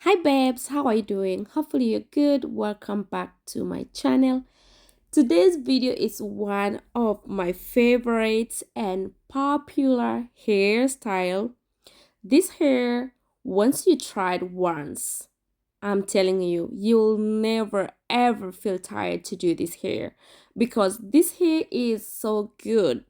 Hi babes, how are you doing? Hopefully you're good. Welcome back to my channel. Today's video is one of my favorites and popular hairstyle. This hair, once you try it once, I'm telling you, you'll never ever feel tired to do this hair because this hair is so good.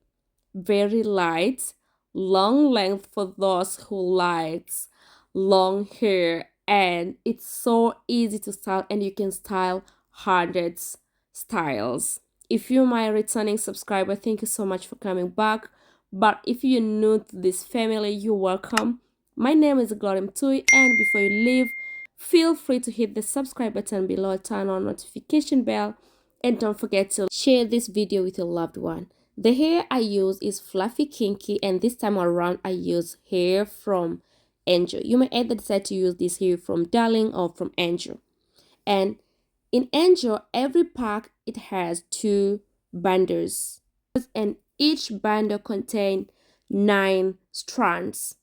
Very light, long length for those who likes long hair, and it's so easy to style and you can style hundreds styles. If you're my returning subscriber, thank you so much for coming back. But if you're new to this family, you're welcome. My name is Glorim Tui, and before you leave, feel free to hit the subscribe button below, turn on notification bell, and don't forget to share this video with your loved one. The hair I use is Fluffy Kinky, and this time around I use hair from Angel. You may either decide to use this hair from Darling or from Angel. And in Angel, every pack it has two bundles, and each bundle contains 9 strands.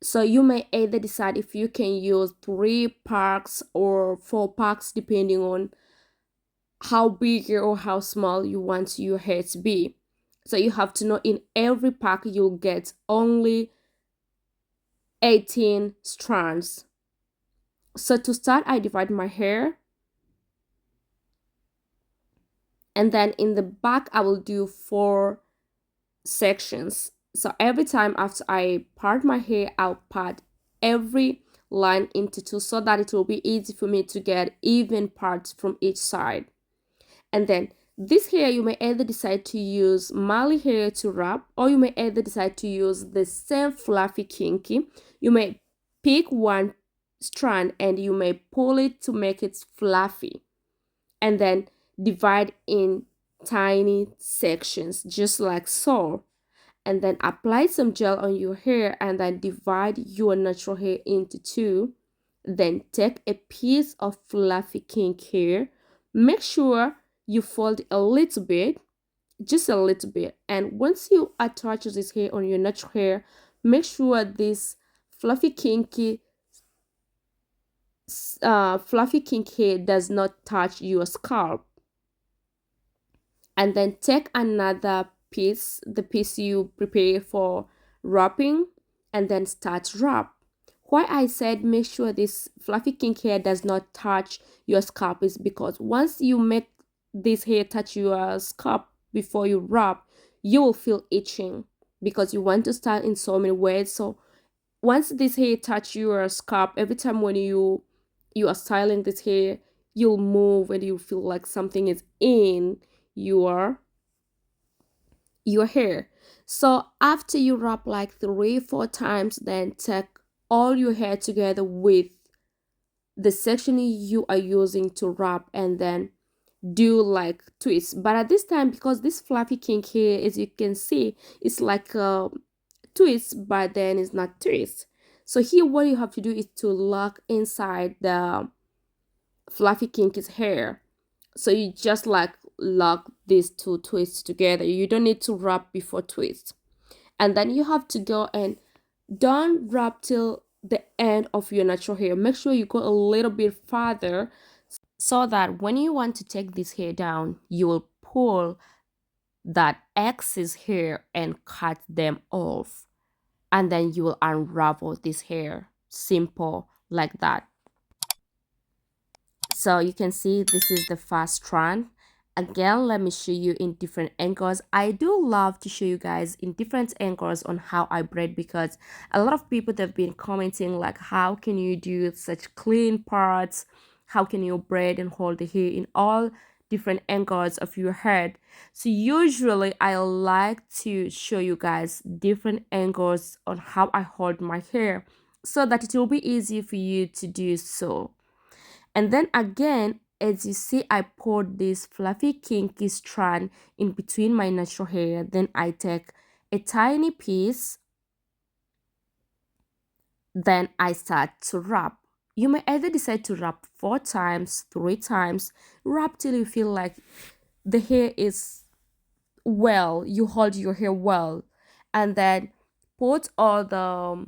So you may either decide if you can use 3 packs or 4 packs depending on how big or how small you want your hair to be. So you have to know in every pack you'll get only 18 strands. So to start, I divide my hair, and then in the back I will do 4 sections. So every time after I part my hair, I'll part every line into 2 so that it will be easy for me to get even parts from each side. And then this hair, you may either decide to use Mali hair to wrap, or you may either decide to use the same Fluffy Kinky. You may pick one strand and you may pull it to make it fluffy, and then divide in tiny sections just like so, and then apply some gel on your hair and then divide your natural hair into 2. Then take a piece of Fluffy Kink hair, make sure you fold a little bit, just a little bit, and once you attach this hair on your natural hair, make sure this fluffy kinky fluffy kink hair does not touch your scalp. And then take another piece, the piece you prepare for wrapping, and then start wrap. Why I said make sure this fluffy kink hair does not touch your scalp is because once you make this hair touch your scalp before you wrap, you will feel itching because you want to style in so many ways. So once this hair touch your scalp, every time when you are styling this hair, you'll move and you feel like something is in your hair. So after you wrap like 3-4 times, then take all your hair together with the section you are using to wrap, and then do like twists. But at this time, because this fluffy kink hair, as you can see, it's like a twist, but then it's not twist. So here what you have to do is to lock inside the fluffy kinky's hair. So you just like lock these 2 twists together. You don't need to wrap before twist. And then you have to go and don't wrap till the end of your natural hair. Make sure you go a little bit farther so that when you want to take this hair down, you will pull that excess hair and cut them off. And then you will unravel this hair. Simple like that. So you can see this is the first strand. Again, let me show you in different angles. I do love to show you guys in different angles on how I braid, because a lot of people have been commenting like, how can you do such clean parts, how can you braid and hold the hair in all different angles of your head. So usually I like to show you guys different angles on how I hold my hair so that it will be easy for you to do so. And then again, as you see, I poured this fluffy kinky strand in between my natural hair. Then I take a tiny piece, then I start to wrap. You may either decide to wrap 4 times, 3 times, wrap till you feel like the hair is well, you hold your hair well, and then put all the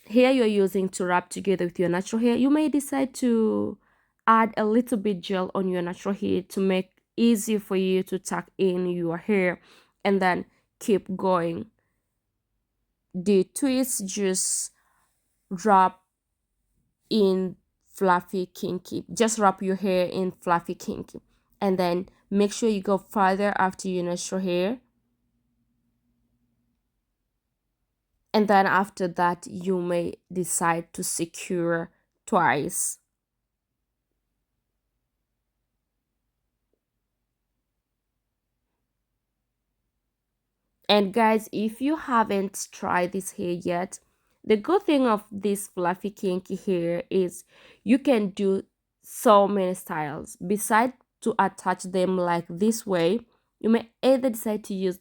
hair you're using to wrap together with your natural hair, you may decide to add a little bit gel on your natural hair to make easy for you to tuck in your hair and then keep going. The twist, just wrap in fluffy kinky, just wrap your hair in fluffy kinky, and then make sure you go further after your natural hair. And then after that, you may decide to secure twice. And guys, if you haven't tried this hair yet, the good thing of this fluffy kinky hair is you can do so many styles. Besides to attach them like this way, you may either decide to use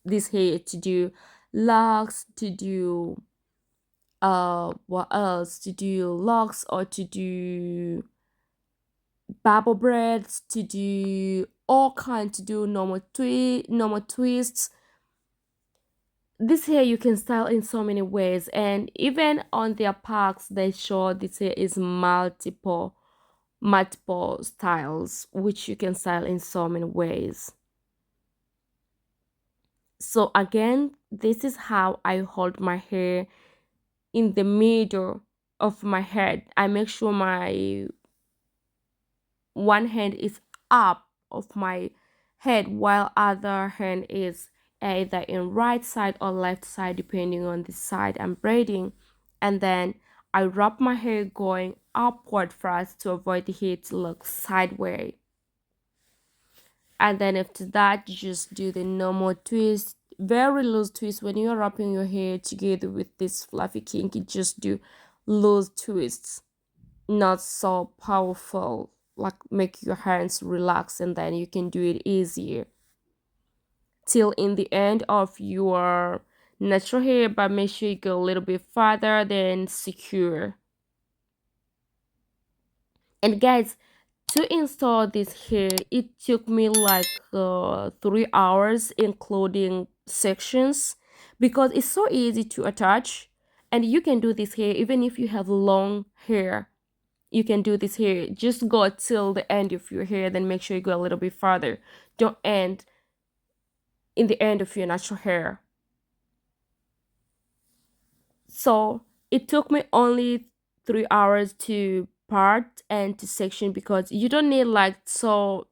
this hair to do locks, to do what else, to do locks, or to do bubble braids, to do all kinds, to do normal twists. This hair you can style in so many ways, and even on their packs they show this hair is multiple styles which you can style in so many ways. So again, this is how I hold my hair in the middle of my head. I make sure my one hand is up of my head while other hand is either in right side or left side depending on the side I'm braiding. And then I wrap my hair going upward first to avoid the hair to look sideways. And then after that, you just do the normal twist, very loose twist. When you're wrapping your hair together with this fluffy kinky, just do loose twists, not so powerful, like make your hands relax, and then you can do it easier till in the end of your natural hair, but make sure you go a little bit farther than secure. And guys, to install this hair, it took me like 3 hours including sections, because it's so easy to attach. And you can do this hair even if you have long hair. You can do this hair, just go till the end of your hair, then make sure you go a little bit farther. Don't end in the end of your natural hair. So it took me only 3 hours to part and to section, because you don't need like so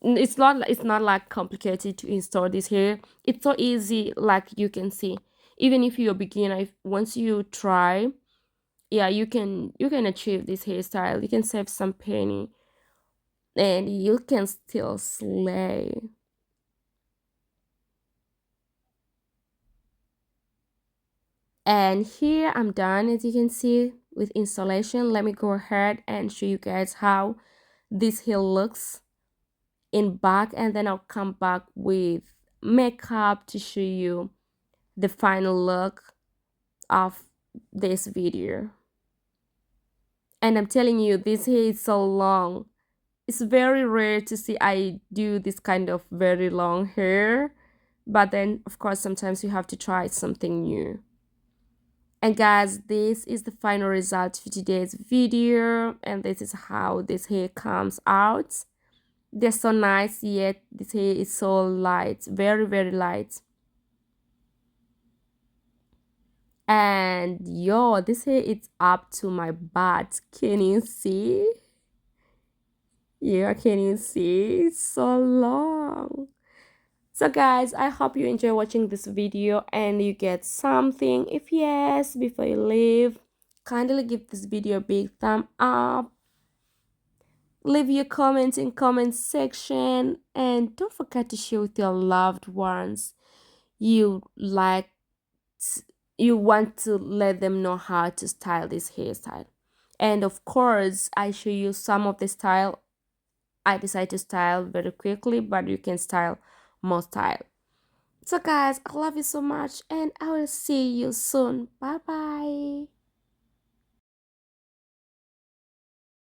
it's not like complicated to install this hair. It's so easy, like you can see. Even if you're a beginner, once you try, yeah, you can achieve this hairstyle. You can save some penny and you can still slay. And here I'm done, as you can see, with installation. Let me go ahead and show you guys how this hair looks in back, and then I'll come back with makeup to show you the final look of this video. And I'm telling you, this hair is so long. It's very rare to see I do this kind of very long hair, but then of course sometimes you have to try something new. And guys, this is the final result for today's video, and this is how this hair comes out. They're so nice, yet this hair is so light, very light. And yo, this hair is up to my butt. Can you see? Yeah, can you see? It's so long. So guys, I hope you enjoy watching this video and you get something. If yes, before you leave, kindly give this video a big thumb up. Leave your comments in comment section, and don't forget to share with your loved ones you like, you want to let them know how to style this hairstyle. And of course, I show you some of the style I decide to style very quickly, but you can style more style. So guys, I love you so much, and I will see you soon. Bye bye.